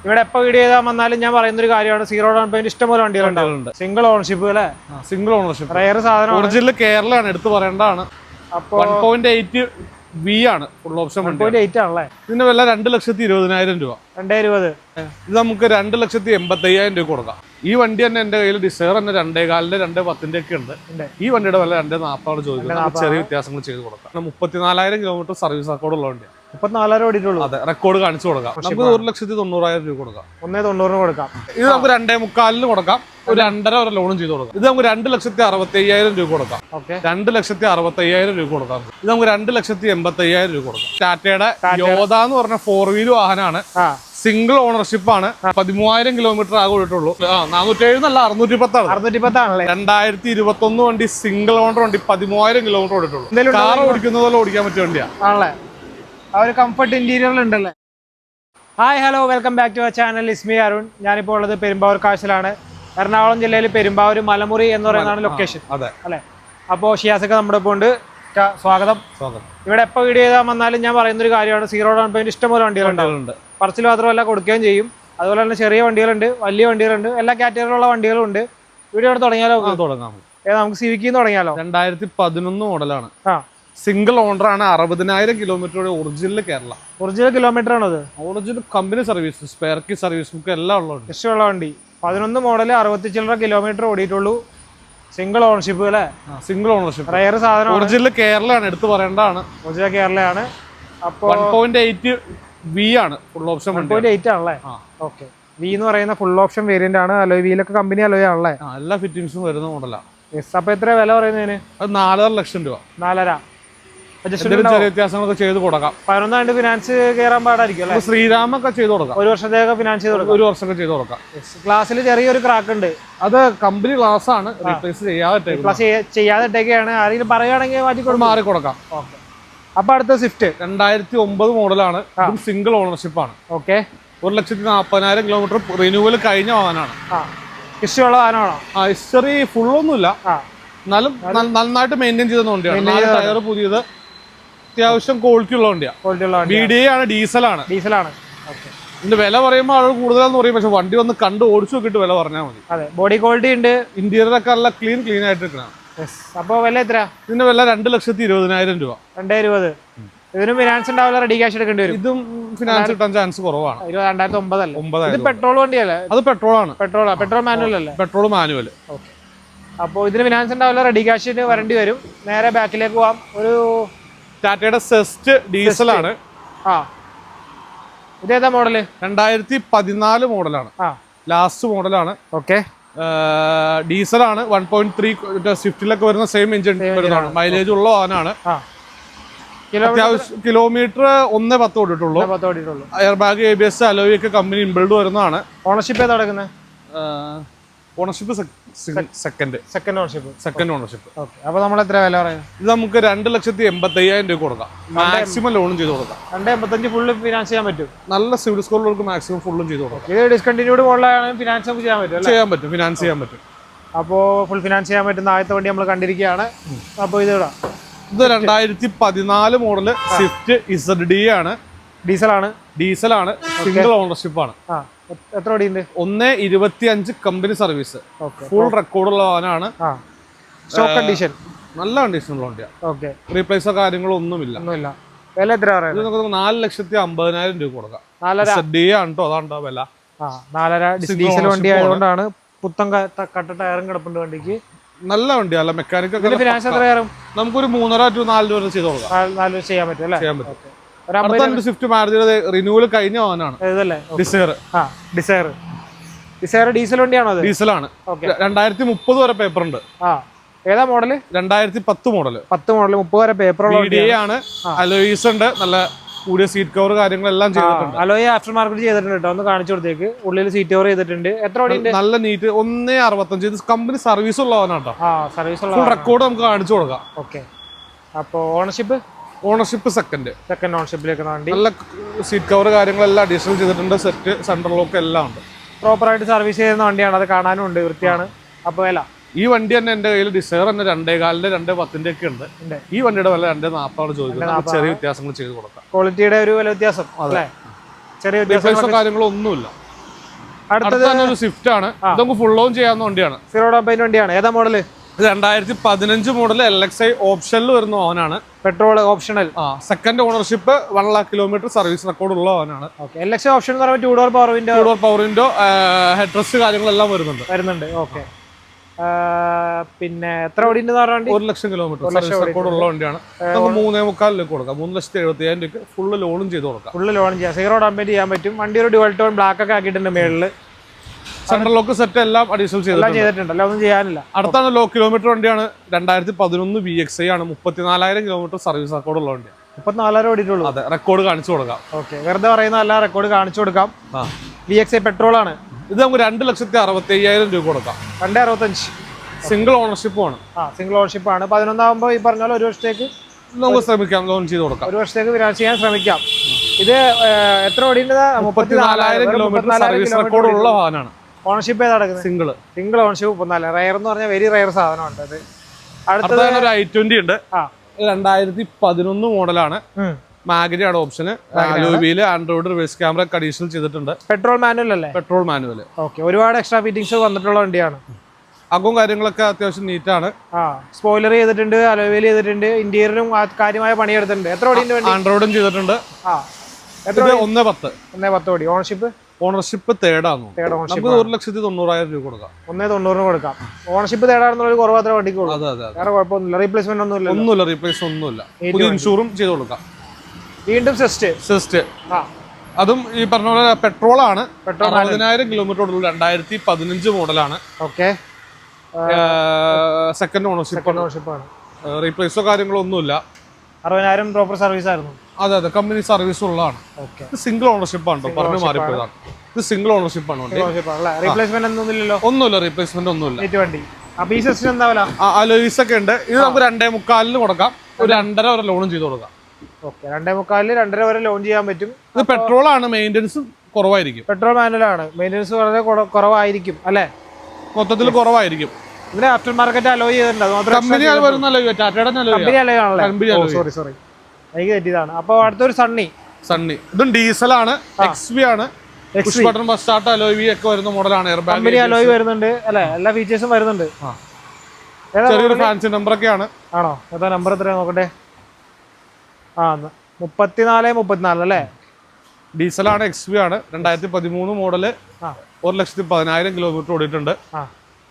ഇവിടെ എപ്പോൾ വീഡിയോ ചെയ്താൽ വന്നാലും ഞാൻ പറയുന്ന ഒരു കാര്യമാണ്, സീറോ ഡൗൺ പേയ്മെന്റ് ഇഷ്ടംപോലെ വണ്ടികളുണ്ട്. സിംഗിൾ ഓണർഷിപ്പ് അല്ലേ? സിംഗിൾ ഓണർഷിപ്പ്, റയർ സാധനം. ഒറിജിനൽ കേരളമാണ്, എടുത്ത് പറയേണ്ടതാണ്. അപ്പോൾ 1.8 V ആണ് ഫുൾ ഓപ്ഷൻ. 1.8 ആണല്ലേ? ഇതിന്റെ വില 2,20,000 രൂപ. 2,20,000. ഇത് നമുക്ക് 2,85,000 രൂപ കൊടുക്കാം. ഈ വണ്ടി തന്നെ എന്റെ കയ്യിൽ ഡിസൈർ തന്നെ 2.4, 2.10 ഒക്കെ ഉണ്ട്. ഈ വണ്ടിയുടെ വില 2,40 ചോദിക്കുന്നത്. ചെറിയ വ്യത്യാസങ്ങൾ ചെയ്ത് കൊടുക്കാം. 34,000 കിലോമീറ്റർ സർവീസ് റെക്കോർഡ് ഉള്ള വണ്ടിയാണ്. 34,000 ഓടിയിട്ടുള്ളൂ. അതെ, റെക്കോർഡ് കാണിച്ചു കൊടുക്കാം. നമുക്ക് 1,90,000 രൂപ കൊടുക്കാം. 1,90,000 കൊടുക്കാം. ഇത് നമുക്ക് 2.25 കൊടുക്കാം. ഒരു 2.5 ലോണും ചെയ്ത് കൊടുക്കാം. ഇത് നമുക്ക് 2,65,000 രൂപ കൊടുക്കാം. 2,65,000 രൂപ കൊടുക്കാം. ഇത് നമുക്ക് 2,85,000 രൂപ കൊടുക്കാം. ടാറ്റയുടെ യോധ എന്ന് പറഞ്ഞ 4 വീലർ വാഹനമാണ്. സിംഗിൾ ഓണർഷിപ്പ് ആണ്. 13,000 കിലോമീറ്റർ ആകെ ഓടിയിട്ടുള്ളൂ. 407 അല്ല, 610 ആണ്. 2021 വണ്ടി, സിംഗിൾ ഓണർ വണ്ടി, 13,000 കിലോമീറ്റർ ഓടിയിട്ടുള്ളൂ. കാർ ഓടിക്കുന്നത് പോലെ ഓടിക്കാൻ പറ്റിയ വണ്ടിയാണ്. ആണല്ലേ? ആ ഒരു കംഫർട്ട് ഇന്റീരിയറിൽ ഉണ്ടല്ലേ? Hi, hello, welcome back to our channel. It's me Arun. ഞാനിപ്പോൾ ഉള്ളത് പെരുമ്പാവൂർ കാഴ്ചയിലാണ്. എറണാകുളം ജില്ലയിൽ പെരുമ്പാവൂർ മലമുറി എന്ന് പറയുന്നതാണ് ലൊക്കേഷൻ. അതെ അല്ലേ? അപ്പോൾ ഷിയാസൊക്കെ നമ്മുടെ ഇപ്പോൾ ഉണ്ട്. സ്വാഗതം. ഇവിടെ എപ്പോൾ വീഡിയോ ചെയ്താൽ വന്നാലും ഞാൻ പറയുന്ന ഒരു കാര്യമാണ്, സീറോ ഡൗൺ പേയ്മെന്റ് ഇഷ്ടംപോലെ വണ്ടികളുണ്ട്. പറച്ചിൽ മാത്രമല്ല, കൊടുക്കുകയും ചെയ്യും. അതുപോലെ തന്നെ ചെറിയ വണ്ടികളുണ്ട്, വലിയ വണ്ടികളുണ്ട്, എല്ലാ കാറ്റഗറിയിലുള്ള വണ്ടികളും ഉണ്ട്. വീഡിയോ തുടങ്ങിയാലോ? തുടങ്ങാം. നമുക്ക് സിവിക്കിന്ന് തുടങ്ങിയാലോ? 2011 മോഡലാണ്. സിംഗിൾ ഓണർ ആണ്. 60,000 kilometre original Kerala. Original kilometre ആണത്? Original company service, spare key service book എല്ലാം ഉള്ളത്. ഇഷ്ടമുള്ള വണ്ടി. 11 മോഡൽ, 60 ചില്ലറ കിലോമീറ്റർ ഓടിയിട്ടുള്ളൂ. സിംഗിൾ ഓണർഷിപ്പ് അല്ലേ? സിംഗിൾ ഓണർഷിപ്പ്, റയർ സാധനം. ഒറിജിനൽ കേരളയാണ്, എടുത്ത് പറയേണ്ടതാണ്. ഒറിജിനൽ കേരളയാണ്. അപ്പോൾ 1.8 V ആണ് ഫുൾ ഓപ്ഷൻ. 1.8 ആണല്ലേ? ഓക്കെ. വി എന്ന് പറയുന്ന ഫുൾ ഓപ്ഷൻ വേരിയന്റ് ആണ്. അലോയ് വീലൊക്കെ കമ്പനി അലോയ് ആണല്ലേ? എല്ലാ ഫിറ്റിംഗ്സും വരുന്ന മോഡലാണ്. അപ്പൊ എത്ര വില പറയുന്നതിന്? അത് 4.5 ലക്ഷം രൂപ. 4.5. ചെറിയ വ്യത്യാസങ്ങളൊക്കെ ചെയ്ത് കൊടുക്കാം. 11 ഫിനാൻസ് കയറാൻ പാടായിരിക്കും അല്ലേ? ശ്രീരാമൊക്കെ ചെയ്ത് കൊടുക്കാം. 1 വർഷത്തേക്ക് ഫിനാൻസ് ചെയ്ത് കൊടുക്കാം. 1 വർഷമൊക്കെ ചെയ്ത് കൊടുക്കാം. ഗ്ലാസ്സിൽ ചെറിയൊരു ക്രാക്ക് ഉണ്ട്. അത് കമ്പനി ഗ്ലാസ് ആണ്, റീപ്ലേസ് ചെയ്യാതെയാണ്. ആരെങ്കിലും പറയുകയാണെങ്കിൽ മാറി കൊടുക്കാം. ഓക്കെ. അപ്പൊ അടുത്ത സ്വിഫ്റ്റ് 2009 മോഡലാണ്. സിംഗിൾ ഓണർഷിപ്പ് ആണ്. ഓക്കെ. 1,40,000 കിലോമീറ്റർ റിന്യൂവൽ കഴിഞ്ഞ വാഹനമാണ്. ഹിസ്റ്ററിയുള്ള വാഹനമാണോ? ഹിസ്റ്ററി ഫുള്ളൊന്നുമില്ല, എന്നാലും നന്നായിട്ട് മെയിൻറ്റെയിൻ ചെയ്ത വണ്ടിയാണ്. ടയർ പുതിയത്, അത്യാവശ്യം ക്വാളിറ്റി ഉള്ള വണ്ടിയാണ്. BDI ആണ്, ഡീസലാണ്. ഇതിന്റെ വില പറയുമ്പോൾ ആൾ കൂടുതലാന്ന് പറയും, പക്ഷെ വണ്ടി വന്ന് കണ്ട് ഓടിച്ചു നോക്കിയിട്ട് വില പറഞ്ഞാൽ മതി. അതെ, ബോഡി ക്വാളിറ്റി ഉണ്ട്. ഇന്റീരിയർ ഒക്കെ നല്ല ക്ലീൻ ആയിട്ട് ഇരിക്കണം. അപ്പൊ വില എത്ര? ഇതിന്റെ വില 2,20,000 രൂപ. 2,20,000. ഇതിന് ഫിനാൻസ് ഉണ്ടാവില്ല, റെഡി ക്യാഷ് എടുക്കേണ്ടി വരും. ഇതും ഫിനാൻസ് കിട്ടാൻ ചാൻസ് കുറവാണ്. 2009 അല്ലേ? ഇത് പെട്രോൾ വണ്ടിയല്ലേ? അത് പെട്രോൾ ആണ്. പെട്രോൾ മാനുവൽ അല്ലേ? Petrol manual. ഓക്കെ. അപ്പോൾ ഇതിന് ഫിനാൻസ് ഉണ്ടാവില്ല, റെഡി ക്യാഷിന് വരേണ്ടി വരും. നേരെ ബാക്കിലേക്ക് പോവാം. ഒരു ടാറ്റയുടെ സെസ്റ്റ് ഡീസലാണ്. ഇതേതാ മോഡല്? 2014 മോഡലാണ്. ലാസ്റ്റ് മോഡലാണ്. ഓക്കെ. ഡീസലാണ്. 1.3 സ്വിഫ്റ്റിലൊക്കെ വരുന്ന സെയിം എഞ്ചിൻ വരുന്നതാണ്. മൈലേജ് ഉള്ള വാഹനമാണ്. അത്യാവശ്യം കിലോമീറ്റർ 1.10 ഓടിയിട്ടുള്ളൂ. എയർ ബാഗ്, ABS, അലോയ് ഒക്കെ കമ്പനി ഇൻബിൽഡ് വരുന്നതാണ്. ഓണർഷിപ്പ് ഏതാ നടക്കുന്നത്? Ownership second ownership. അപ്പൊ നമ്മൾ എത്ര വില പറയാം? ഇത് നമുക്ക് 2,85,000 രൂപ കൊടുക്കാം. മാക്സിമം ലോണും ചെയ്ത് കൊടുക്കാം. 2.85 ഫുള്ള് ഫിനാൻസ് ചെയ്യാൻ പറ്റും. നല്ല സിവിൽ സ്കോറുകൾക്ക് മാക്സിമം ഫുള്ളും ചെയ്ത് കൊടുക്കാം. ഇത് ഡിസ്കണ്ടിന്യൂഡ് മോഡലാണ്, ഫിനാൻസ് നമുക്ക് ചെയ്യാൻ പറ്റും. ഫിനാൻസ് ചെയ്യാൻ പറ്റും. അപ്പോൾ ഫുൾ ഫിനാൻസ് ചെയ്യാൻ പറ്റുന്ന ആദ്യത്തെ വണ്ടി നമ്മൾ കണ്ടിരിക്കുകയാണ്. അപ്പോൾ ഇത് 2014 മോഡല് സ്വിഫ്റ്റ് ZD ആണ്. ഡീസലാണ്. സിംഗിൾ ഓണർഷിപ്പ് ആണ്. എത്ര ഓടിയുണ്ട്? 1.25 കമ്പനി സർവീസ്. ഫുൾ റെക്കോർഡുള്ള വാഹനമാണ്. നല്ല കണ്ടീഷനുള്ള വണ്ടിയാണ്. റീപ്ലേസോ കാര്യങ്ങളോ ഒന്നുമില്ല. വില എത്ര? 4,50,000 രൂപ കൊടുക്കാം. ZD ആണ് കേട്ടോ, അതാണ്ടോ വില. 4.5 ഡീസൽ വണ്ടി ആയതുകൊണ്ടാണ്. പുത്തൻ കട്ട ടയറും കിടപ്പുണ്ട് വണ്ടിക്ക്. നല്ല വണ്ടിയല്ല, മെക്കാനിക്കൊക്കെ. ഫിനാൻസ് എത്ര കയറും? നമുക്കൊരു 3.5 to 4 രൂപ ചെയ്ത് കൊടുക്കാം. 4 രൂപ ചെയ്യാൻ പറ്റും അല്ലേ? സ്വിഫ്റ്റ് മാരുതിയുടെ റിന്യൂവൽ കഴിഞ്ഞ വാഹനമാണ്. Desire diesel വണ്ടിയാണോ? ഡീസലാണ്. 2030 വരെ പേപ്പർ ഉണ്ട്. ഏതാ മോഡല്? 2010 മോഡല്. 30 വരെ പേപ്പർ ആണ്. അലോയ്സ് ഉണ്ട്. നല്ല കൂടിയ സീറ്റ് കവർ കാര്യങ്ങളെല്ലാം ചെയ്തിട്ടുണ്ട്. അലോയ് ആഫ്റ്റർ മാർക്കറ്റ് ചെയ്തിട്ടുണ്ട് കേട്ടോ. ഒന്ന് കാണിച്ചു കൊടുത്തേക്ക്. ഉള്ളിൽ സീറ്റ് കവർ ചെയ്തിട്ടുണ്ട്. എത്ര ഓടിയുണ്ട്? നല്ല നീറ്റ്. 1.65 കമ്പനി സർവീസ് ഉള്ളവനാട്ടോ. സർവീസ് റെക്കോർഡ് നമുക്ക് കാണിച്ചു കൊടുക്കാം. ഓക്കെ. അപ്പോ ഓണർഷിപ്പ് സെക്കൻഡ് ഓണർഷിപ്പിലേക്ക് വണ്ടി. നല്ല സീറ്റ് കവർ കാര്യങ്ങളെല്ലാം അഡീഷണൽ ചെയ്തിട്ടുണ്ട്. സെറ്റ് സെൻട്രൽ ലോക്ക് എല്ലാം ഉണ്ട്. പ്രോപ്പറായിട്ട് സർവീസ് ചെയ്യുന്ന വണ്ടിയാണ്. അത് കാണാനും ഉണ്ട്, വൃത്തിയാണ്. അപ്പോൾ വില ഈ വണ്ടി തന്നെ എന്റെ കയ്യിൽ ഡിസൈർ തന്നെ 2.4, 2.10 ഒക്കെ ഉണ്ട്. ഈ വണ്ടിയുടെ വില 2.40 ചോദിക്കുന്നത്. ചെറിയ വ്യത്യാസങ്ങൾ ചെയ്ത് കൊടുക്കാം. ക്വാളിറ്റിയുടെ ഒരു വില വ്യത്യാസം അല്ലേ? ചെറിയ വ്യത്യാസം കാര്യങ്ങളോ ഒന്നുമില്ല. അടുത്തത് ഒരു സ്വിഫ്റ്റ് ആണ്. ഇത് നമുക്ക് ഫുൾ ഓൺ ചെയ്യാവുന്ന വണ്ടിയാണ്. സീറോ ഡൗൺ പേയ്മെന്റ് വണ്ടിയാണ്. ഏതാ മോഡല്? 2015 മോഡൽ LXi ഓപ്ഷനിൽ വരുന്ന വാഹനമാണ്. Petrol optional. Second ownership 1 lakh kilometre service record ഉള്ള വാഹനമാണ്. LXi ഓപ്ഷൻ എന്ന് പറയുമ്പോൾ 2 door power window head rest കാര്യങ്ങളെല്ലാം വരുന്നുണ്ട്. ഓക്കെ. പിന്നെ എത്ര ഓടിന്റെ 1 ലക്ഷം കിലോമീറ്റർ സർവീസ് റെക്കോർഡ് ഉള്ള വണ്ടിയാണ്. നമുക്ക് 3.25 കൊടുക്കാം. 3,70,000 രൂപ ഫുള്ള് ലോണും ചെയ്ത് കൊടുക്കാം. ഫുള്ള് ലോൺ ചെയ്യാം. സീറോ ഡൗൺ പേയ്മെന്റ് ചെയ്യാൻ പറ്റും. വണ്ടി ഒരു ഡുവൽ ടോൺ ബ്ലാക്ക് ഒക്കെ ആക്കിയിട്ടുണ്ട്. മേളില് സെൻട്രൽ ലോക്ക് സെറ്റ് എല്ലാം അഡീഷണൽ ചെയ്തിട്ടുണ്ട്. അല്ല ഒന്നും ചെയ്യാനില്ല. അടുത്താണ് ലോ കിലോമീറ്റർ വണ്ടിയാണ്. 2011 VXi ആണ്. 34,000 കിലോമീറ്റർ സർവീസ് റെക്കോർഡ് ഉള്ള വണ്ടിയാണ്. 34,000 ഓടിയിട്ടുള്ളൂ. അതെ, റെക്കോർഡ് കാണിച്ചു കൊടുക്കാം. ഓക്കെ, വെറുതെ പറയുന്ന അല്ല, റെക്കോർഡ് കാണിച്ചു കൊടുക്കാം. VXi പെട്രോൾ ആണ്. ഇത് നമുക്ക് 2,65,000 രൂപ കൊടുക്കാം. 2,65. സിംഗിൾ ഓണർഷിപ്പ് ആണ്. സിംഗിൾ ഓണർഷിപ്പ് ആണ്. 11 ആകുമ്പോൾ ഈ പറഞ്ഞ പോലെ 1 വർഷത്തേക്ക് നമുക്ക് ശ്രമിക്കാം, ലോൺ ചെയ്ത് കൊടുക്കാം. 1 വർഷത്തേക്ക് ഫിനാൻസ് ചെയ്യാൻ ശ്രമിക്കാം. ഇത് എത്ര ഓടിൻ്റെതാ? 34,000 കിലോമീറ്റർ സർവീസ് റെക്കോർഡ് ഉള്ള വാഹനമാണ്. ഓണർഷിപ്പ് ഏതാ നടക്കുന്നത്? Single ownership 34. റയർ എന്ന് പറഞ്ഞാൽ വെരി റയർ സാധനമുണ്ട്. അത് അടുത്തത് ഒരു i20 ഉണ്ട്. 2011 മോഡലാണ്. മാഗ്നി ആണ് option. Wheel, android, reverse camera additional ചെയ്തിട്ടുണ്ട്. പെട്രോൾ മാനുവൽ അല്ലേ? Petrol manual. ഓക്കെ, ഒരുപാട് എക്സ്ട്രാ ഫിറ്റിംഗ്സ് വന്നിട്ടുള്ള വണ്ടിയാണ്. അകവും കാര്യങ്ങളൊക്കെ അത്യാവശ്യം നീറ്റാണ്. സ്പോയിലർ ചെയ്തിട്ടുണ്ട്, അലോവേൽ ചെയ്തിട്ടുണ്ട്, ഇന്റീരിയറും കാര്യമായ പണിയെടുത്തിട്ടുണ്ട്. എത്ര ഓടിന്റെ വണ്ടി? ആൻഡ്രോയിഡും ചെയ്തിട്ടുണ്ട്. 1.10 ഓടി. ഓണർഷിപ്പ് തേർഡാണ്. നമുക്ക് 1,90,000 രൂപ കൊടുക്കാം. 1,90,000 കൊടുക്കാം. ഓണർഷിപ്പ് തേർഡാണെന്നുള്ള കുറവ് അത്ര വണ്ടിക്ക് കൊടുക്കും. വേറെ കുഴപ്പമൊന്നുമില്ല. റീപ്ലേസ്മെന്റ് ഒന്നുമില്ല. റീപ്ലേസ് ഒന്നുമില്ല. പുതിയ ഇൻഷൂറും ചെയ്ത് കൊടുക്കാം. വീണ്ടും സെസ്റ്റ്. അതും ഈ പറഞ്ഞ പോലെ പെട്രോൾ ആണ്. 60,000 കിലോമീറ്റർ ഓടുള്ളൂ. 2015 മോഡലാണ്. ഓക്കെ, സെക്കൻഡ് ഓണർഷിപ്പ് ആണ്. റീപ്ലേസോ കാര്യങ്ങളോ ഒന്നുമില്ല. 60,000 പ്രോപ്പർ സർവീസ് ആയിരുന്നു. അതെ, കമ്പനി സർവീസ് ഉള്ളതാണ്. ഇത് സിംഗിൾ ഓണർഷിപ്പ് ആണ്. പറഞ്ഞു മാറിപ്പോയതാണ്. ഇത് സിംഗിൾ ഓണർഷിപ്പ് ആണ്. റീപ്ലേസ്മെന്റ് ഒന്നുമില്ല. റീപ്ലേസ്മെന്റ് ഒന്നുമില്ല. വണ്ടി. അപ്പൊ ഈ സിസ്റ്റം എന്താ വില? അലോയ്സ് ഒക്കെ ഉണ്ട്. ഇത് നമുക്ക് 2.25 കൊടുക്കാം. ഒരു 2.5 വരെ ലോണും ചെയ്ത് കൊടുക്കാം. ഓക്കെ, 2.25 2.5 വരെ ലോൺ ചെയ്യാൻ പറ്റും. ഇത് പെട്രോൾ ആണ്. മെയിൻ്റെനൻസ് കുറവായിരിക്കും. പെട്രോൾ മാനുവൽ ആണ്. മെയിൻ്റെനൻസ് വളരെ കുറവായിരിക്കും അല്ലേ? മൊത്തത്തിൽ കുറവായിരിക്കും. ഇതിന് ആഫ്റ്റർ മാർക്കറ്റ് അലോയ് ചെയ്തിട്ടുണ്ട്. കമ്പനി സോറി എനിക്ക് തെറ്റിയതാണ്. അപ്പൊ അടുത്തൊരു സണ്ണി. ഇതും ഡീസലാണ്. XV ആണ്. Push button bus start alloy ഒക്കെ വരുന്ന മോഡലാണ്. കമ്പനി അലോയ് വരുന്നുണ്ട് അല്ലെ? എല്ലാ ഫീച്ചേഴ്സും വരുന്നുണ്ട്. ചെറിയൊരു ഫാൻസി നമ്പർ ഒക്കെയാണ്. ആണോ? ഏതാ നമ്പർ? എത്രയാ നോക്കട്ടെ. 34 അല്ലേ? ഡീസലാണ്. XV ആണ്. 2013 മോഡല്. 1,10,000 കിലോമീറ്റർ ഓടിയിട്ടുണ്ട്.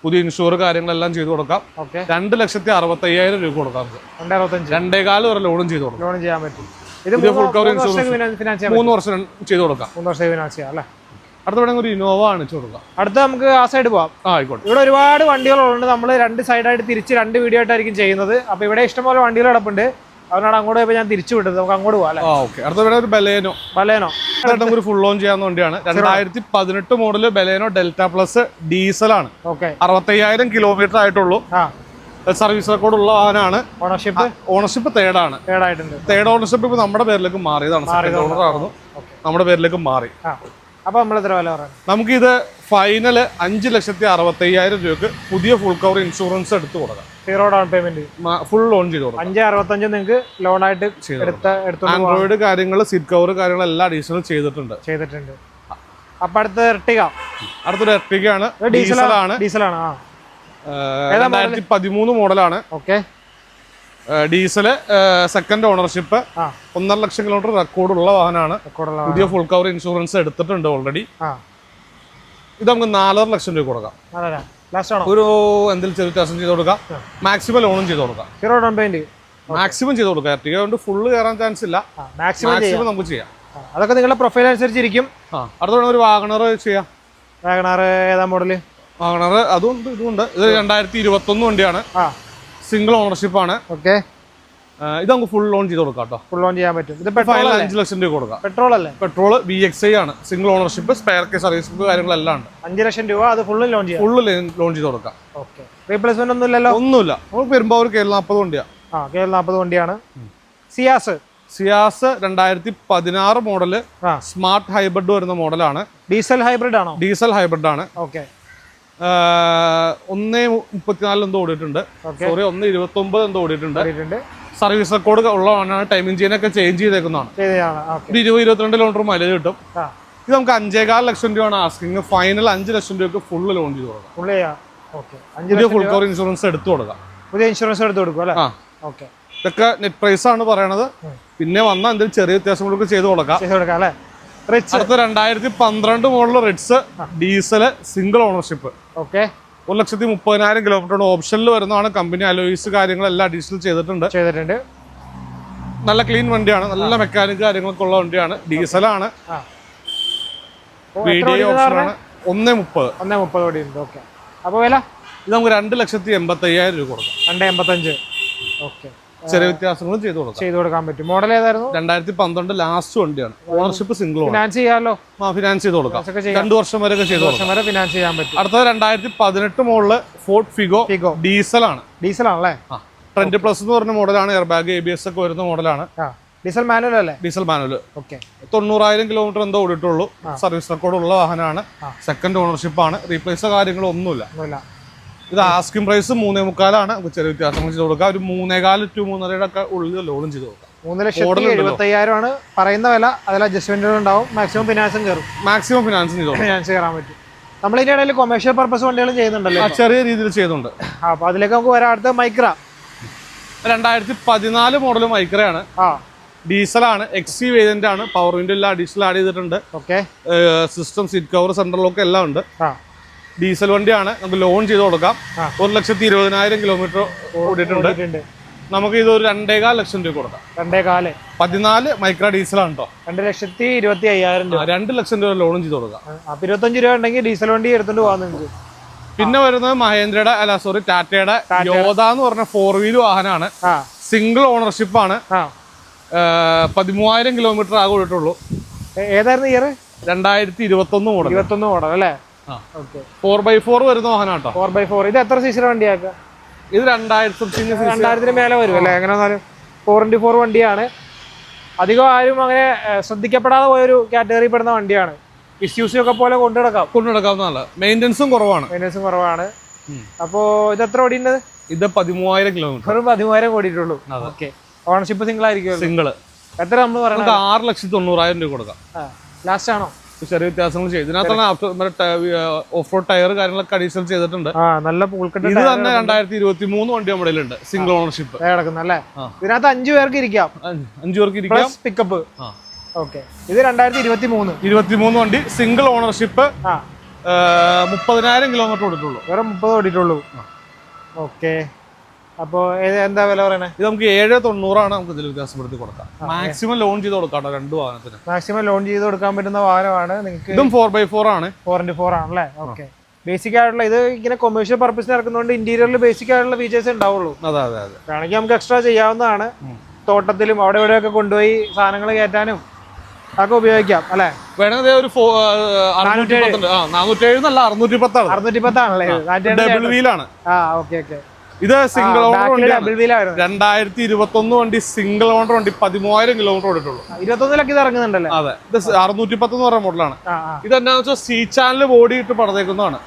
പുതിയ ഇൻഷൂർ കാര്യങ്ങളെല്ലാം ചെയ്ത് കൊടുക്കാം. 2,65,000 രൂപ കൊടുക്കാം. 2.25 വരെ ലോണും ചെയ്ത് കൊടുക്കാം. ലോൺ ചെയ്യാൻ പറ്റും. ഫുൾ കവർ ഇൻഷുറൻസ് 3 വർഷം ചെയ്ത് കൊടുക്കാം. 3 വർഷം ഫിനാൻസ് ചെയ്യാം അല്ലേ? അടുത്ത വേണമെങ്കിൽ ഒരു ഇന്നോവ കാണിച്ചു കൊടുക്കാം. അടുത്ത നമുക്ക് ആ സൈഡ് പോവാം. ആയിക്കോട്ടെ. ഇവിടെ ഒരുപാട് വണ്ടികളുണ്ട്. നമ്മൾ 2 സൈഡായിട്ട് തിരിച്ച് 2 വീഡിയോ ആയിട്ടായിരിക്കും ചെയ്യുന്നത്. അപ്പൊ ഇവിടെ ഇഷ്ടംപോലെ വണ്ടികൾ കിടപ്പുണ്ട്. അവനാണ് അങ്ങോട്ട് പോയപ്പോൾ ഞാൻ തിരിച്ചു വിട്ടത്. നമുക്ക് അങ്ങോട്ട് പോകാം. അടുത്ത വേണമെങ്കിൽ ഒരു ബലേനോ ഒരു ഫുൾ ലോൺ ചെയ്യാവുന്ന വണ്ടിയാണ്. 2018 മോഡല് ബലേനോ ഡെൽറ്റ പ്ലസ് ഡീസലാണ്. 65,000 കിലോമീറ്റർ ആയിട്ടുള്ളൂ. സർവീസ് റെക്കോർഡ് ഉള്ള വാഹനമാണ്. ഓണർഷിപ്പ് തേർഡാണ്. തേർഡ് ഓണർഷിപ്പ് ഇപ്പൊ നമ്മുടെ പേരിലേക്ക് മാറിയതാണ്. സെക്കൻഡ് ഓണർ ആയിരുന്നു, നമ്മുടെ പേരിലേക്ക് മാറി. അപ്പൊ നമ്മൾ എത്ര വില പറയാം? നമുക്കിത് ഫൈനല് 5,65,000 രൂപക്ക് പുതിയ ഫുൾ കവർ ഇൻഷുറൻസ് എടുത്ത് കൊടുക്കാം. Zero down payment full loan ചെയ്ത് കൊടുക്കാം. 5,65 നിങ്ങൾക്ക് ലോൺ ആയിട്ട് ആൻഡ്രോയിഡ് കാര്യങ്ങൾ, സീറ്റ് കവർ കാര്യങ്ങളെല്ലാം അഡീഷണൽ ചെയ്തിട്ടുണ്ട്. അപ്പൊ അടുത്ത അടുത്തൊരു എർട്ടിഗയാണ്. ഡീസലാണ്. 2013 മോഡലാണ്. ഡീസല്, സെക്കൻഡ് ഓണർഷിപ്പ്, 1.5 ലക്ഷം കിലോമീറ്റർ റെക്കോർഡ് ഉള്ള വാഹനമാണ്. പുതിയ ഫുൾ കവർ ഇൻഷുറൻസ് എടുത്തിട്ടുണ്ട് ഓൾറെഡി. ഇത് നമുക്ക് 4.5 ലക്ഷം രൂപ കൊടുക്കാം. ഒരു എന്തെങ്കിലും ചെറിയ വ്യത്യാസം ചെയ്ത് കൊടുക്കാം. മാക്സിമം ലോണും ചെയ്ത് കൊടുക്കാം. സീറോ ഡൗൺ പേയ്മെന്റ് മാക്സിമം ചെയ്ത് കൊടുക്കാം. എർട്ടിഗ കൊണ്ട് ഫുള്ള് കയറാൻ ചാൻസ് ഇല്ല. മാക്സിമം നമുക്ക് ചെയ്യാം. അതൊക്കെ നിങ്ങളുടെ പ്രൊഫൈൽ അനുസരിച്ചിരിക്കും. അടുത്ത ഒരു വാഗണർ ചെയ്യാം. വാഗണർ ഏതാ മോഡല്? വാഗണർ അതുണ്ട്, ഇതുണ്ട്. ഇത് 2021 വണ്ടിയാണ്. സിംഗിൾ ഓണർഷിപ്പ് ആണ്. ഇത് നമുക്ക് ഫുൾ ലോൺ ചെയ്ത് കൊടുക്കാം കേട്ടോ. ഫുൾ ലോൺ ചെയ്യാൻ പറ്റും. ഇത് 5 ലക്ഷം രൂപ കൊടുക്കാം. പെട്രോൾ അല്ലേ? പെട്രോൾ VXi ആണ്. സിംഗിൾ ഓണർഷിപ്പ്, സ്പെയർ കേ സർവീസ് കാര്യങ്ങളെല്ലാം ഉണ്ട്. 5 ലക്ഷം രൂപ അത് ഫുള്ള് ലോൺ ചെയ്യാം. ഫുള്ള് ലോൺ ചെയ്ത് കൊടുക്കാം. റീപ്ലേസ്മെന്റ് ഒന്നും ഇല്ലല്ലോ? ഒന്നുമില്ല. നമുക്ക് പെരുമ്പാവൂർ KL40 വണ്ടിയാണ്. KL40 വണ്ടിയാണ്. സിയാസ് 2016 മോഡല്. സ്മാർട്ട് ഹൈബ്രിഡ് വരുന്ന മോഡലാണ്. ഡീസൽ ഹൈബ്രിഡ് ആണോ? ഡീസൽ ഹൈബ്രിഡ് ആണ്. 1.34 എന്തോ ഓടിയിട്ടുണ്ട്. സോറി, 1.29 എന്തോ ഓടിയിട്ടുണ്ട്. സർവീസ് റെക്കോർഡ് ഉള്ളതാണ്. ടൈം എഞ്ചിനൊക്കെ ചേഞ്ച് ചെയ്തേക്കുന്നതാണ്. 20-22 കിലോമീറ്റർ മൈലേജ് കിട്ടും. ഇത് നമുക്ക് 5.25 ലക്ഷം രൂപയാണ് ആസ്കിങ്. ഫൈനൽ 5 ലക്ഷം രൂപയ്ക്ക് ഫുള്ള് ലോൺ ചെയ്ത് കൊടുക്കാം. പുതിയ ഫുൾ കവർ ഇൻഷുറൻസ് എടുത്തു കൊടുക്കാം. പുതിയ ഇൻഷുറൻസ് എടുത്തു കൊടുക്കും അല്ലേ? ഓക്കെ. ഇതൊക്കെ നെറ്റ് പ്രൈസ് ആണ് പറയണത്. പിന്നെ വന്നാൽ എന്തെങ്കിലും ചെറിയ വ്യത്യാസങ്ങളൊക്കെ ചെയ്ത് കൊടുക്കാം അല്ലേ? അടുത്ത 2012 model Ritz diesel single ownership. Okay. 1,30,000 kilometre ഓപ്ഷനിൽ വരുന്നതാണ്. കമ്പനി അലോയ്സ് കാര്യങ്ങളെല്ലാം അഡീഷണൽ ചെയ്തിട്ടുണ്ട്. നല്ല ക്ലീൻ വണ്ടിയാണ്. നല്ല മെക്കാനിക് കാര്യങ്ങളൊക്കെ ഉള്ള വണ്ടിയാണ്. ഡീസലാണ്. ഓപ്ഷനാണ്. 1.30 ഓടി. ഓക്കെ. അപ്പോൾ വില ഇത് നമുക്ക് 2,85,000 രൂപ കൊടുക്കാം. 2.85. ഓക്കെ. ചെറിയ വ്യത്യാസങ്ങളും ചെയ്ത് കൊടുക്കാൻ പറ്റും. മോഡൽ ഏതായിരുന്നു? 2012 ലാസ്റ്റ് വണ്ടിയാണ്. Ownership single. ഫിനാൻസ് ചെയ്യാമല്ലോ? ഫിനാൻസ് ചെയ്ത് കൊടുക്കാം. 2 വർഷം വരെ ചെയ്ത് കൊടുക്കാം. ഫിനാൻസ് ചെയ്യാൻ പറ്റും. അടുത്തത് 2018 മോഡല് ഫോർഡ് ഫിഗോ ഡീസലാണ്. ഡീസലാണല്ലേ? ട്രെൻഡ് പ്ലസ് എന്ന് പറഞ്ഞ മോഡലാണ്. എയർ ബാഗ് ABS ഒക്കെ വരുന്ന മോഡലാണ്. ഡീസൽ മാനുവൽ അല്ലേ? Diesel manual. ഓക്കെ. 90,000 കിലോമീറ്റർ എന്തോ ഓടിയിട്ടുള്ളൂ. സർവീസ് റെക്കോർഡ് ഉള്ള വാഹനമാണ്. സെക്കൻഡ് ഓണർഷിപ്പ് ആണ്. റീപ്ലേസോ കാര്യങ്ങളോ ഒന്നുമില്ല. ഇത് ആസ്കിംഗ് പ്രൈസ് 3.25 ആണ്. ചെറിയ വ്യത്യാസങ്ങൾ ചെയ്ത് കൊടുക്കാം. ഒരു 3.25 to 3.5 ഒക്കെ ഉള്ളിൽ ലോണും ചെയ്ത് കൊടുക്കാം. 3,75,000 ആണ് പറയുന്ന വില. അതിൽ അഡ്ജസ്റ്റ്മെന്റുകൾ ഉണ്ടാവും. മാക്സിമം ഫിനാൻസും കയറും. മാക്സിമം ഫിനാൻസ് കയറാൻ പറ്റും. നമ്മൾ ഇതിന്റെ ഇടയിൽ കൊമേഴ്ഷ്യൽ പർപ്പസ് വണ്ടികളും ചെയ്യുന്നുണ്ടല്ലോ? ചെറിയ രീതിയിൽ ചെയ്യുന്നുണ്ട്. അപ്പൊ അതിലേക്ക് നമുക്ക് വരാം. അടുത്ത മൈക്ര 2014 മോഡൽ മൈക്രയാണ്. ഡീസലാണ്. XC വേരിയന്റ് ആണ്. പവർ വിൻഡോ എല്ലാം അഡീഷണൽ ആഡ് ചെയ്തിട്ടുണ്ട്. System, seat cover, central lock എല്ലാം ഉണ്ട്. ഡീസൽ വണ്ടിയാണ്. നമുക്ക് ലോൺ ചെയ്ത് കൊടുക്കാം. 1,20,000 കിലോമീറ്റർ ഓടിയിട്ടുണ്ട്. നമുക്ക് ഇത് ഒരു 2.25 ലക്ഷം രൂപ കൊടുക്കാം. 2.25. 14 മൈക്ര ഡീസലാണ് കേട്ടോ. 2,25,000 രൂപ. 2 ലക്ഷം രൂപ ലോണും ചെയ്ത് കൊടുക്കാം. 25 രൂപ ഉണ്ടെങ്കിൽ ഡീസൽ വണ്ടി എടുത്തോണ്ട് പോകാൻ നിങ്ങൾക്ക്. പിന്നെ വരുന്നത് മഹേന്ദ്രയുടെ ടാറ്റയുടെ യോധ എന്ന് പറഞ്ഞ 4 വീല് വാഹനമാണ്. സിംഗിൾ ഓണർഷിപ്പ് ആണ്. 13,000 കിലോമീറ്റർ ആകെ ഓടിയിട്ടുള്ളൂ. ഏതായിരുന്നു ഇയർ? 2021 മോഡൽ. 21 മോഡൽ അല്ലേ? 4x4 വരുന്ന വാഹനം കേട്ടോ. 4x4. ഇത് എത്ര സീസിയുടെ വണ്ടിയാക്കാം? ഇത് 2000 മേലെ വരും അല്ലേ? എങ്ങനെ വന്നാലും 4x4 വണ്ടിയാണ്. അധികം ആരും അങ്ങനെ ശ്രദ്ധിക്കപ്പെടാതെ പോയൊരു കാറ്റഗറി പെടുന്ന വണ്ടിയാണ്. ഇഷ്യൂസ് ഒക്കെ പോലെ കൊണ്ടുനടക്കാവുന്നതല്ല. മെയിൻ്റെനൻസും കുറവാണ്. അപ്പോ ഇത് എത്ര ഓടിയുണ്ട്? ഇത് 13,000 കിലോമീറ്റർ. 13,000 ഓടിയിട്ടുള്ളൂ. ഓക്കെ. ഓണർഷിപ്പ് സിംഗിൾ ആയിരിക്കും? സിംഗിൾ. എത്ര നമ്മൾ പറയുന്നത്? 6,90,000 രൂപ കൊടുക്കാം. ലാസ്റ്റ് ആണോ? ചെറിയ വ്യത്യാസങ്ങൾ ചെയ്തു. ഇതിനകത്താണ് ഓഫ് റോഡ് ടയർ കാര്യങ്ങളൊക്കെ അഡീഷണൽ ചെയ്തിട്ടുണ്ട്. നല്ല ഇത് തന്നെ 2023 വണ്ടി നമ്മുടെ ഉണ്ട്. സിംഗിൾ ഓണർഷിപ്പ് കിടക്കുന്നല്ലേ? ഇതിനകത്ത് 5 പേർക്ക് ഇരിക്കാം. 5 പേർക്ക് ഇരിക്കാം. പിക്കപ്പ്. ഓക്കെ. ഇത് 2023 വണ്ടി. Single ownership. 30,000 കിലോമീറ്റർ ഓടിയിട്ടുള്ളൂ. വേറെ 30 ഓടിയിട്ടുള്ളൂ. ഓക്കെ. അപ്പോ എന്താ വില പറയണേ? ഇത് നമുക്ക് 7,90 നമുക്ക് ഇതിൽ വ്യത്യാസപ്പെടുത്തി കൊടുക്കാം. മാക്സിമം ലോൺ ചെയ്ത് കൊടുക്കാം. 2 വാഹനത്തിന് മാക്സിമം ലോൺ ചെയ്ത് കൊടുക്കാൻ പറ്റുന്ന വാഹനമാണ് നിങ്ങൾക്ക്. ഇതും 4x4 ആണ്. 4x4 ആണല്ലേ? ഓക്കെ. ബേസിക് ആയിട്ടുള്ള ഇത് ഇങ്ങനെ കൊമേഴ്ഷ്യൽ പർപ്പസിന് ഇറക്കുന്നതുകൊണ്ട് ഇന്റീരിയറിൽ ബേസിക് ആയിട്ടുള്ള ഫീച്ചേഴ്സ് ഉണ്ടാവുള്ളൂ. അതെ. വേണമെങ്കിൽ നമുക്ക് എക്സ്ട്രാ ചെയ്യാവുന്നതാണ്. തോട്ടത്തിലും അവിടെ ഇവിടെയൊക്കെ കൊണ്ടുപോയി സാധനങ്ങൾ കയറ്റാനും ഒക്കെ ഉപയോഗിക്കാം അല്ലെ? വേണമെങ്കിൽ ഒരു 470 ആണല്ലേ? ഡബിൾ വീലാണ്. ഇത് സിംഗിൾ ഓണർ വണ്ടി. 2021 വണ്ടി. സിംഗിൾ ഓണർ വണ്ടി. 13,000 കിലോമീറ്റർ ഓടിയിട്ടുള്ളൂ. 21 ഇത് ഇറങ്ങുന്നുണ്ടല്ലേ? അതെ. ഇത് 610 എന്ന് പറയുന്ന മോഡലാണ്. ഇത് എന്താണെന്ന് വെച്ചാൽ സി ചാനൽ ബോഡി ഇട്ട് പടതേക്കുന്നതാണ്.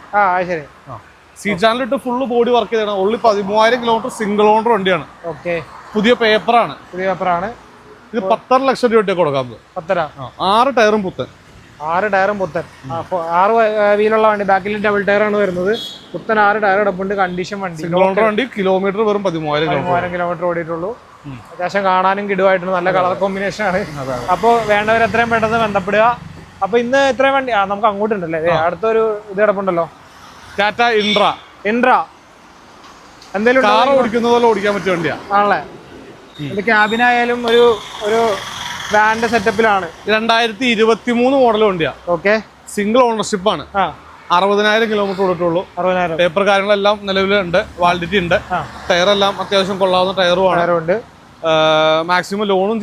സി ചാനൽ ഇട്ട് ഫുള്ള് ബോഡി വർക്ക് ചെയ്താണ്. ഉള്ളി 13,000 കിലോമീറ്റർ സിംഗിൾ ഓണർ വണ്ടിയാണ്. പുതിയ പേപ്പറാണ്. ഇത് 1.5 ലക്ഷം രൂപ കൊടുക്കാം. 6 ടയറും പുത്തൻ. 6 ടയറും പുത്തൻ. 6 വീലുള്ള വണ്ടി. ബാക്കിൽ ഡബിൾ ടയർ ആണ് വരുന്നത്. പുത്തൻ 6 ടയർ കിടപ്പുണ്ട്. കണ്ടീഷൻ വണ്ടി. വണ്ടി. കിലോമീറ്റർ വെറും 13,000 കിലോമീറ്റർ ഓടിയിട്ടുള്ളൂ. അത്യാവശ്യം കാണാനും കിടുവായിട്ടുണ്ട്. നല്ല കളർ കോമ്പിനേഷൻ ആണ്. അപ്പോൾ വേണ്ടവർ എത്രയും പെട്ടെന്ന് ബന്ധപ്പെടുക. അപ്പൊ ഇന്ന് ഇത്രയും വണ്ടി നമുക്ക് അങ്ങോട്ടുണ്ടല്ലേ? അടുത്തൊരു ഇത് കിടപ്പുണ്ടല്ലോ. ടാറ്റ ഇൻട്ര. എന്തെങ്കിലും കാർ ഓടിക്കുന്ന പോലെ ഓടിക്കാൻ പറ്റിയ വണ്ടിയാ ആണല്ലേ? ഇത് ക്യാബിനായാലും ഒരു വാന്റെ സെറ്റപ്പിലാണ്. 2023 മോഡൽ വണ്ടിയാ. ഓക്കെ. സിംഗിൾ ഓണർഷിപ്പ് ആണ്. 60,000 കിലോമീറ്റർ ഓടിട്ടുള്ളൂ. പേപ്പർ കാര്യങ്ങളെല്ലാം നിലവിലുണ്ട്. വാലിഡിറ്റി ഉണ്ട്. ടയറെല്ലാം അത്യാവശ്യം കൊള്ളാവുന്ന ടയറുമാണ്. മാക്സിമം ലോണും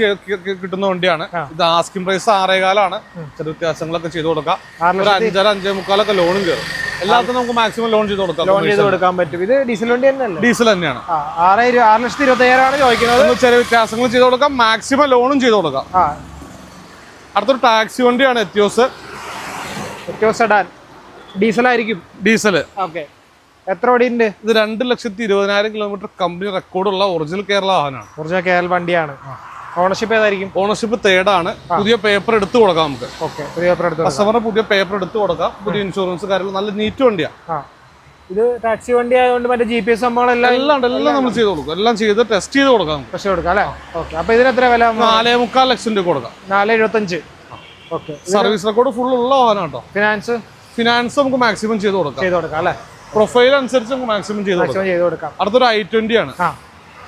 കിട്ടുന്ന വണ്ടിയാണ്. ഇത് ആസ്കിംഗ് പ്രൈസ് 6.25 ചെറിയ വ്യത്യാസങ്ങളൊക്കെ ചെയ്ത് കൊടുക്കാം. ഒരു 5.5-5.25 ലോണും കയറും. എല്ലാത്തിനും നമുക്ക് മാക്സിമം ലോൺ ചെയ്ത് കൊടുക്കാൻ പറ്റും. ഇത് ഡീസൽ വണ്ടി തന്നെയല്ലേ? ഡീസൽ തന്നെയാണ്. 6,25,000 ചോദിക്കുന്നത്. ചെറിയ വ്യത്യാസങ്ങൾ ചെയ്ത് കൊടുക്കാം. മാക്സിമം ലോണും ചെയ്ത് കൊടുക്കാം. അടുത്തൊരു ടാക്സി വണ്ടിയാണ് എത്തിയോസ് സെഡാൻ. ഡീസൽ ആയിരിക്കും. ഡീസല്. ഓക്കെ. എത്ര ഓടിയുണ്ട്? ഇത് 2,20,000 കിലോമീറ്റർ കമ്പനി റെക്കോർഡുള്ള ഒറിജിനൽ കേരള വാഹനമാണ്. ഒറിജിനൽ കേരള വണ്ടിയാണ്. ഓണർഷിപ്പ് ഏതായിരിക്കും? ഓണർഷിപ്പ് തേർഡാണ്. പുതിയ പേപ്പർ എടുത്ത് കൊടുക്കാം നമുക്ക്. ഓക്കെ, പുതിയ പേപ്പർ എടുത്ത് കസ്റ്റമറിന് പുതിയ പേപ്പർ എടുത്ത് കൊടുക്കാം. പുതിയ ഇൻഷുറൻസ് കാര്യങ്ങൾ, നല്ല നീറ്റ് വണ്ടിയാണ്. ഇത് ടാക്സി വണ്ടി ആയതുകൊണ്ട് മറ്റേ GPS സംഭവങ്ങളെല്ലാം എല്ലാം നമ്മൾ ചെയ്ത് കൊടുക്കും. എല്ലാം ചെയ്ത് ടെസ്റ്റ് ചെയ്ത് കൊടുക്കാം. പക്ഷേ കൊടുക്കാം അല്ലേ? ഓക്കെ, അപ്പൊ ഇതിന് എത്ര വില? 4.25 ലക്ഷം രൂപ കൊടുക്കാം. 4.75. ഓക്കെ, സർവീസ് റെക്കോർഡ് ഫുൾ ഉള്ള വാഹനം കേട്ടോ. ഫിനാൻസ് നമുക്ക് മാക്സിമം ചെയ്ത് കൊടുക്കാം അല്ലേ? പ്രൊഫൈൽ അനുസരിച്ച് നമുക്ക് മാക്സിമം ചെയ്ത് കൊടുക്കാം. അടുത്തൊരു i20 ആണ്.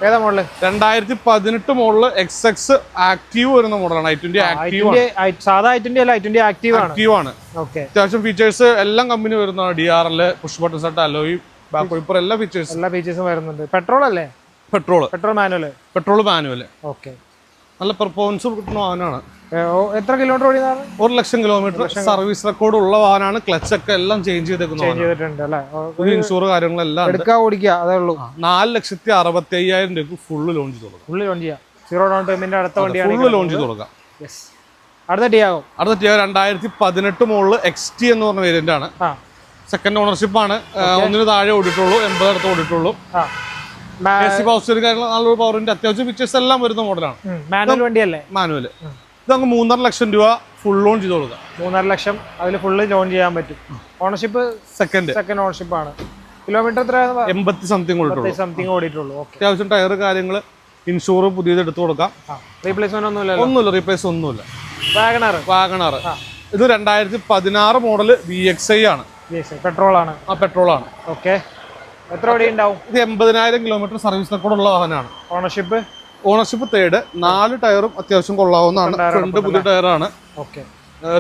ഏതാ മോഡല്? 2018 മോഡല് XX ആക്റ്റീവ് വരുന്ന മോഡലാണ്. i20 ആക്റ്റീവ്, സാധാ i20 അല്ല, i20 ആക്റ്റീവ് ആണ്. ഓക്കെ, അത്യാവശ്യം ഫീച്ചേഴ്സ് എല്ലാം കമ്പനി വരുന്നതാണ്. DRL, push button set, alloy, back wiper, എല്ലാ ഫീച്ചേഴ്സും വരുന്നുണ്ട്. പെട്രോൾ അല്ലേ? Petrol manual. ഓക്കെ, നല്ല പെർഫോമൻസ് കിട്ടുന്ന വാഹനമാണ്. എത്ര കിലോമീറ്റർ ഓടിയതാണ്? 1 ലക്ഷം കിലോമീറ്റർ സർവീസ് റെക്കോർഡ് ഉള്ള വാഹനമാണ്. ക്ലച്ച് ഒക്കെ എല്ലാം ചേഞ്ച് ചെയ്തിട്ടുണ്ട് അല്ലേ? ഇൻഷൂർ കാര്യങ്ങളെല്ലാം ഓടിക്കുക അതേ ഉള്ളൂ. 4,65,000 രൂപ ഫുള്ള് ലോൺ ചെയ്ത് കൊടുക്കാം. ഫുള്ള് ലോൺ ചെയ്യാം. സീറോ ഡൗൺ പേയ്മെന്റ് അടുത്ത വണ്ടിയാണ്. ഫുള്ള് ലോൺ ചെയ്ത് കൊടുക്കാം. അടുത്ത ടിയാഗോ 2018 മോഡല് XT എന്ന് പറഞ്ഞ വേരിയന്റ് ആണ്. സെക്കൻഡ് ഓണർഷിപ്പ് ആണ്. ഒന്നിന് താഴെ ഓടിയിട്ടുള്ളൂ, 80 അടുത്ത് ഓടിയിട്ടുള്ളൂ. നല്ലൊരു പവറിന്റെ അത്യാവശ്യം ഫീച്ചേഴ്സ് എല്ലാം വരുന്ന മോഡലാണ്. മാനുവൽ വണ്ടിയല്ലേ? മാനുവൽ. ഇത് നമുക്ക് 3.5 ലക്ഷം രൂപ ഫുൾ ലോൺ ചെയ്ത് കൊടുക്കാം. 3.5 ലക്ഷം അതിൽ ഫുള്ള് ലോൺ ചെയ്യാൻ പറ്റും. ഓണർഷിപ്പ് സെക്കൻഡ് ഓണർഷിപ്പ് ആണ്. കിലോമീറ്റർ എത്ര? 80 സംതിങ് ഓടിയിട്ടുള്ളൂ. അത്യാവശ്യം ടയർ കാര്യങ്ങൾ ഇൻഷൂർ പുതിയത് എടുത്തു കൊടുക്കാം. റീപ്ലേസ്മെന്റ് ഒന്നുമില്ല, റീപ്ലേസ് ഒന്നുമില്ല. വാഗണർ ഇത് 2016 മോഡല് VXI ആണ്. പെട്രോൾ ആണ്. പെട്രോൾ ആണ്. ഓക്കെ, എത്ര ഓടി ഉണ്ടാവും? ഇത് 80,000 കിലോമീറ്റർ സർവീസ് റെക്കോർഡുള്ള വാഹനമാണ്. Ownership third. 4 ടയറും അത്യാവശ്യം കൊള്ളാവുന്നതാണ്. ഫ്രണ്ട് പുതിയ ടയറാണ്. ഓക്കെ,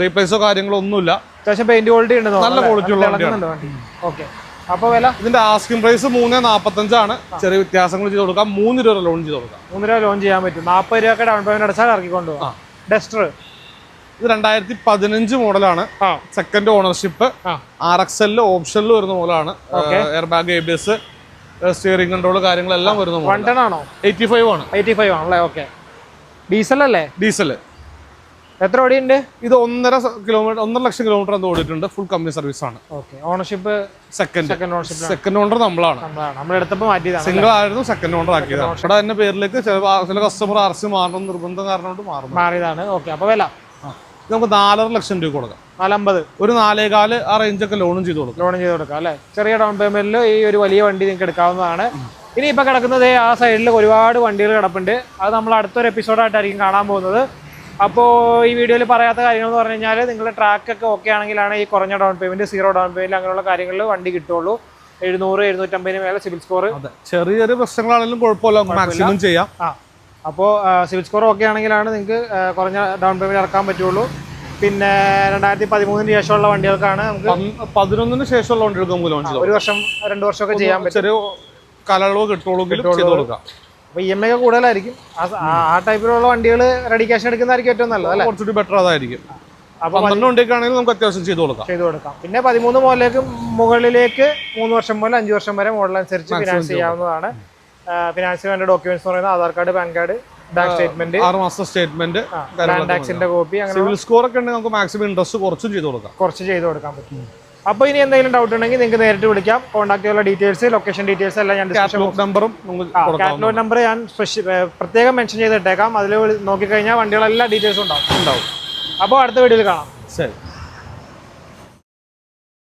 റീപ്ലേസോ കാര്യങ്ങളോ ഒന്നുമില്ല. അത്യാവശ്യം പെയിന്റ് ക്വാളിറ്റി ഉണ്ട്, നല്ല ക്വാളിറ്റി ഉള്ള വണ്ടിയാണ്. ഓക്കെ, അപ്പൊ വില? ഇതിന്റെ ആസ്കിംഗ് പ്രൈസ് 3.45 ആണ്. ചെറിയ വ്യത്യാസങ്ങൾ ചെയ്ത് കൊടുക്കാം. 3 രൂപ ലോൺ ചെയ്ത് കൊടുക്കാം. 3 രൂപ ലോൺ ചെയ്യാൻ പറ്റും. 40 രൂപ ഡൗൺ പേയ്മെന്റ് അടച്ചാൽ ഇറക്കിക്കൊണ്ടു പോകാം. ഡസ്റ്റർ ഇത് 2015 മോഡലാണ്. Second ownership. RXL ഓപ്ഷനിൽ വരുന്ന മോഡലാണ്. Air bag, ABS, steering control കാര്യങ്ങളെല്ലാം വരുന്ന മോഡൽ. 85 ആണ്. 85 ആണല്ലേ? ഓക്കെ, ഡീസൽ അല്ലേ? ഡീസൽ. എത്ര ഓടിയുണ്ട്? ഇത് 1.5 ലക്ഷം കിലോമീറ്റർ എന്തോ ഓടിയിട്ടുണ്ട്. ഫുൾ കമ്പനി സർവീസ് ആണ്. ഓക്കെ, ഓണർഷിപ്പ് സെക്കൻഡ് ഓണർ നമ്മളാണ്. നമ്മളെടുത്തപ്പോൾ മാറ്റിയതാണ്. സിംഗിൾ ആയിരുന്നു, സെക്കൻഡ് ഓണർ ആക്കിയതാണ്. ഇവിടെ തന്നെ പേരിലേക്ക് ചില കസ്റ്റമർ RC മാറണം നിർബന്ധം കാരണം മാറിയതാണ്. ഓക്കെ, അപ്പൊ വില നമുക്ക് 4.5 ലക്ഷം രൂപ കൊടുക്കാം. 450. ഒരു 4.25 ആ റേഞ്ചൊക്കെ ലോണും ചെയ്ത് കൊടുക്കാം അല്ലേ? ചെറിയ ഡൗൺ പേയ്മെന്റിൽ ഈ ഒരു വലിയ വണ്ടി നിങ്ങൾക്ക് എടുക്കാവുന്നതാണ്. ഇനി ഇപ്പൊ കിടക്കുന്നത് ആ സൈഡിൽ ഒരുപാട് വണ്ടികൾ കിടപ്പുണ്ട്. അത് നമ്മൾ അടുത്തൊരു എപ്പിസോഡായിട്ടായിരിക്കും കാണാൻ പോകുന്നത്. അപ്പോൾ ഈ വീഡിയോയിൽ പറയാത്ത കാര്യങ്ങൾ എന്ന് പറഞ്ഞു കഴിഞ്ഞാൽ നിങ്ങളുടെ ട്രാക്കൊക്കെ ഓക്കെ ആണെങ്കിലാണ് ഈ കുറഞ്ഞ down payment, zero down payment അങ്ങനെയുള്ള കാര്യങ്ങളിൽ വണ്ടി കിട്ടുള്ളൂ. 700-750 മേലെ സിവിൽ സ്കോർ. ചെറിയൊരു പ്രശ്നങ്ങളാണെങ്കിലും കുഴപ്പമില്ല, മാക്സിമം ചെയ്യാം. അപ്പോൾ സിവിൽ സ്കോർ ഓക്കെ ആണെങ്കിലാണ് നിങ്ങൾക്ക് കുറഞ്ഞ ഡൗൺ പേയ്മെന്റ് ഇറക്കാൻ പറ്റുള്ളൂ. പിന്നെ 2013 ശേഷമുള്ള വണ്ടികൾക്കാണ് നമുക്ക് 11 ശേഷമുള്ള വണ്ടികൾക്ക് നമുക്ക് ലോൺ ചെയ്യാം. 1 വർഷം 2 വർഷമൊക്കെ ചെയ്യാൻ പറ്റും. ചെറിയ കാലയളവ് കിട്ടുള്ളൂ ചെയ്ത് കൊടുക്കാം. അപ്പോൾ EMI ഒക്കെ കൂടുതലായിരിക്കും. ആ ടൈപ്പിലുള്ള വണ്ടികൾ റെഡി ക്യാഷ് എടുക്കുന്നതായിരിക്കും ഏറ്റവും നല്ലത് അല്ലേ? കുറച്ചുകൂടി ബെറ്റർ അതായിരിക്കും. അപ്പോൾ 12 വണ്ടിക്കാണെങ്കിൽ നമുക്ക് അത്യാവശ്യം ചെയ്ത് കൊടുക്കാം. പിന്നെ 13 മുകളിലേക്ക് 3 വർഷം മുതൽ 5 വർഷം വരെ മോഡൽ അനുസരിച്ച് ഫിനാൻസ് ചെയ്യാവുന്നതാണ്. ഫിനാൻസിന് വേണ്ട ഡോക്യുമെന്റ്സ് പറയുന്നത് Aadhaar card, pan card, bank statement, 6 മാസത്തെ സ്റ്റേറ്റ്മെന്റ്, ടാക്സിന്റെ കോപ്പി, അങ്ങനെ സിവിൽ സ്കോർ ഒക്കെ ഉണ്ടെങ്കിൽ നമുക്ക് മാക്സിമം ഇൻട്രസ്റ്റ് കുറച്ച് ചെയ്ത് കൊടുക്കാൻ പറ്റും. അപ്പോൾ ഇനി എന്തെങ്കിലും ഡൗട്ട് ഉണ്ടെങ്കിൽ നിങ്ങൾക്ക് നേരിട്ട് വിളിക്കാം. കോൺടാക്ട് ചെയ്യാനുള്ള ഡീറ്റെയിൽസ്, ലൊക്കേഷൻ ഡീറ്റെയിൽസ് എല്ലാം ഞാൻ നമ്പറും കാറ്റലോഗ് നമ്പർ ഞാൻ പ്രത്യേകം മെൻഷൻ ചെയ്തിട്ടേക്കാം. അതിൽ നോക്കിക്കഴിഞ്ഞാൽ വണ്ടികളെല്ലാം ഡീറ്റെയിൽസ് ഉണ്ടാവും. അപ്പോൾ അടുത്ത വീഡിയോയിൽ കാണാം. ശരി.